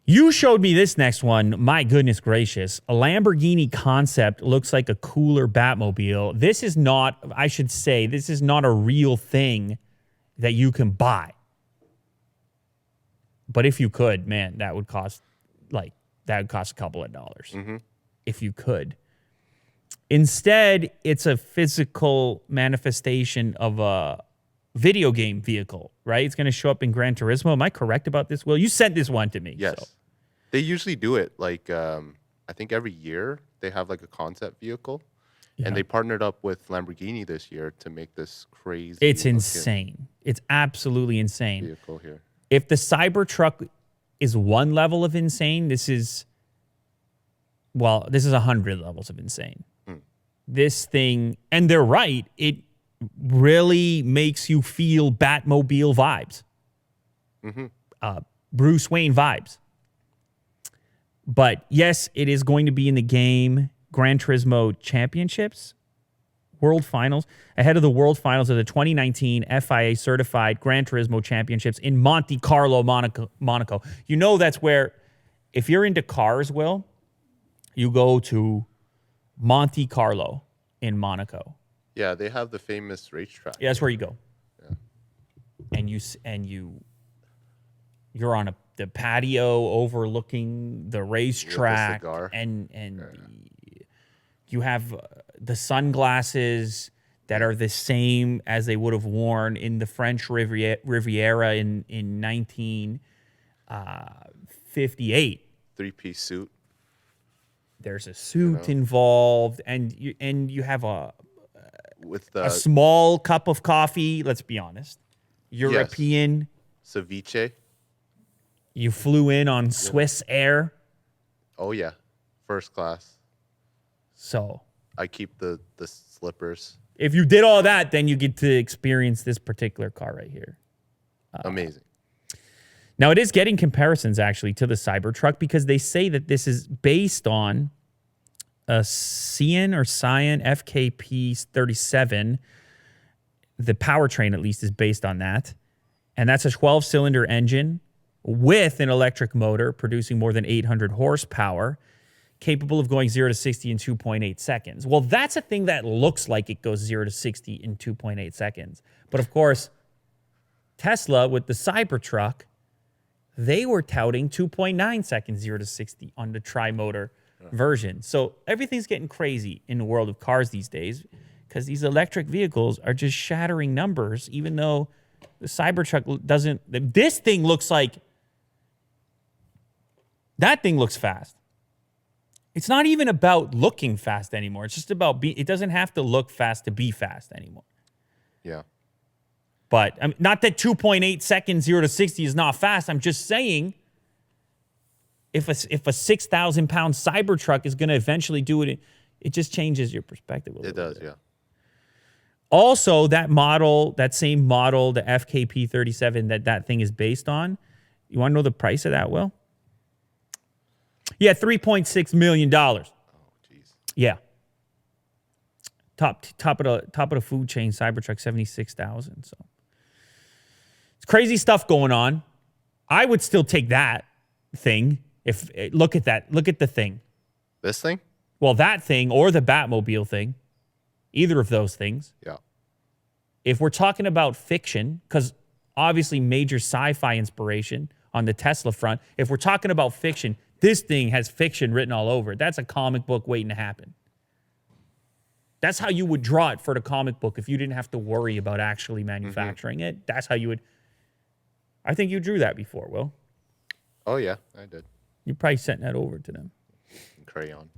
You showed me this next one. My goodness gracious. A Lamborghini concept looks like a cooler Batmobile. This is not, I should say, this is not a real thing that you can buy. But if you could, man, that would cost a couple of dollars. If you could. Instead, it's a physical manifestation of a video game vehicle, right? It's going to show up in Gran Turismo. Am I correct about this, Will? You sent this one to me. Yes. So. They usually do it like, I think every year they have like a concept vehicle. Yeah. And they partnered up with Lamborghini this year to make this crazy. It's insane. It's absolutely insane. Vehicle here. If the Cybertruck is one level of insane, this is 100 levels of insane. This thing, and they're right, it really makes you feel Batmobile vibes. Bruce Wayne vibes. But yes, it is going to be in the game Gran Turismo Championships, World Finals, ahead of the World Finals of the 2019 FIA certified Gran Turismo Championships in Monte Carlo, Monaco. You know that's where, if you're into cars, Will, you go to Monte Carlo in Monaco. Yeah, they have the famous racetrack. Yeah, that's where you go. Yeah. And you're on the patio overlooking the racetrack, and you have the sunglasses that are the same as they would have worn in the French Riviera in 1958. Three-piece suit. There's a suit involved, and you have a small cup of coffee. Let's be honest, European ceviche. You flew in on Swiss Air. Oh yeah, first class. So I keep the slippers. If you did all that, then you get to experience this particular car right here. Amazing. Now, it is getting comparisons, actually, to the Cybertruck because they say that this is based on a Cyan FKP 37. The powertrain, at least, is based on that. And that's a 12-cylinder engine with an electric motor producing more than 800 horsepower, capable of going 0 to 60 in 2.8 seconds. Well, that's a thing that looks like it goes 0 to 60 in 2.8 seconds. But, of course, Tesla with the Cybertruck, they were touting 2.9 seconds, 0 to 60 on the tri-motor version. So everything's getting crazy in the world of cars these days because these electric vehicles are just shattering numbers, even though the Cybertruck doesn't. This thing looks like, that thing looks fast. It's not even about looking fast anymore. It's just about it doesn't have to look fast to be fast anymore. Yeah. But I mean, not that 2.8 seconds, 0 to 60 is not fast. I'm just saying if a 6,000-pound Cybertruck is going to eventually do it, it just changes your perspective a little bit. It does, yeah. Also, that same model, the FKP 37 that thing is based on, you want to know the price of that, Will? Yeah, $3.6 million. Oh, jeez. Yeah. Top of the food chain, Cybertruck, 76,000. So it's crazy stuff going on. I would still take that thing. Look at the thing. This thing? Well, that thing or the Batmobile thing, either of those things. Yeah. If we're talking about fiction, because obviously major sci-fi inspiration on the Tesla front. If we're talking about fiction, this thing has fiction written all over it. That's a comic book waiting to happen. That's how you would draw it for the comic book if you didn't have to worry about actually manufacturing it. That's how you would. I think you drew that before, Will. Oh, yeah, I did. You probably sent that over to them. Crayon.